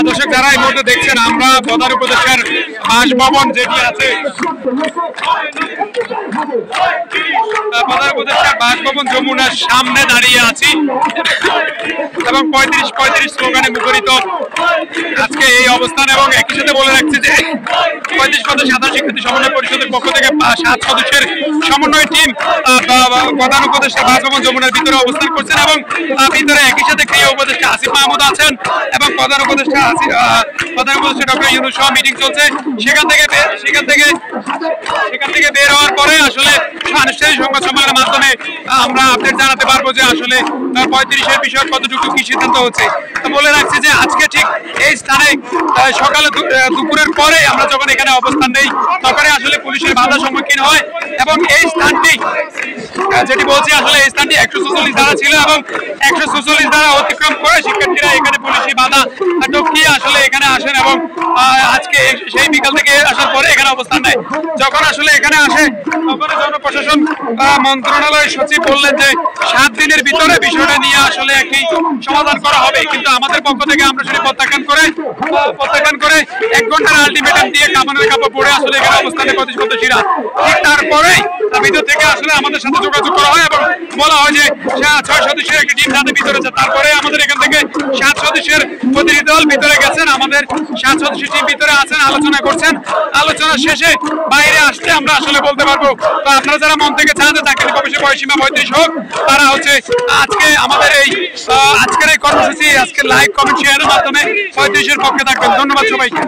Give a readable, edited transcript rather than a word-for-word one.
দর্শক যারা এই মুহূর্তে দেখছেন, আমরা প্রধান উপদেষ্টার বাসভবন যেটি আছে, প্রধান উপদেষ্টার বাসভবন যমুনার সামনে দাঁড়িয়ে আছি এবং ৩৫-৩৫ স্লোগানে মুখরিত আজকে এই অবস্থান। এবং একই সাথে বলে রাখছি যে ৩৫ পদের সাধারণ শিক্ষার্থী সমন্বয় পরিষদের পক্ষ থেকে ৭ সদস্যের সমন্বয় টিম প্রধান উপদেষ্টা বাসভবন যমুনার ভিতরে অবস্থান করছেন এবং ভিতরে একই সাথে ক্রিয়া উপদেষ্টা আসিফ মাহমুদ আছেন এবং প্রধান উপদেষ্টা ডক্টর ইউনূস সহ মিটিং চলছে। সেখান থেকে বের হওয়ার পরে আসলে আনুষ্ঠানিক সংবাদ সম্মেলনের মাধ্যমে আমরা আপডেট জানাতে পারবো যে আসলে ৩৫-এর বিষয়ে কতটুকু কি সিদ্ধান্ত হচ্ছে। বলে রাখছি যে আজকে ঠিক এই স্থানে সকালে দুপুরের পরে আমরা যখন এখানে অবস্থান নেই তখনই আসলে পুলিশের বাধার সম্মুখীন হয় এবং এই স্থানটি যেটি বলছি আসলে এই স্থানটি ১৪৪ ধারা ছিল এবং ১৪৪ ধারা অতিক্রম করে শিক্ষার্থীরা এখানে পুলিশি বাধা টপকিয়ে আসলে এখানে আসেন এবং আজকে সেই বিকাল থেকে আসার পরে এখানে অবস্থান নেয়। যখন আসলে এখানে আসে তখন জনপ্রশাসন মন্ত্রণালয়ের সচিব বললেন যে ৭ দিনের ভিতরে বিষয়টা নিয়ে আসলে একটি সমাধান করা হবে, কিন্তু আমাদের পক্ষ থেকে আমরা সেটি প্রত্যাখ্যান করে ১ ঘন্টার আলটিমেটাম দিয়ে কামানের কাপড় পরে আসলে এখানে অবস্থানে প্রতিষ্ঠাতা। ঠিক তারপরেই ভিতর থেকে আসলে আমাদের সাথে যোগাযোগ করা হয় এবং বলা হয় যে ৬ সদস্যের একটি টিম তাদের ভিতরে আছে। তারপরে আমাদের এখান থেকে ৭ সদস্যের প্রতিনিধি দল ভিতরে গেছেন, আমাদের ৭ সদস্যের টিম ভিতরে আছেন, আলোচনা করছেন। আলোচনা শেষে বাইরে আসতে আমরা আসলে বলতে পারবো। তো আপনারা যারা মন থেকে চান যে চাকরি প্রবেশের বয়সীমা ৩৫ হোক, তারা হচ্ছে আজকে আমাদের আজকের এই কর্মসূচি আজকে লাইক কমেন্ট শেয়ারের মাধ্যমে ৩৫-এর পক্ষে থাকবেন। ধন্যবাদ সবাইকে।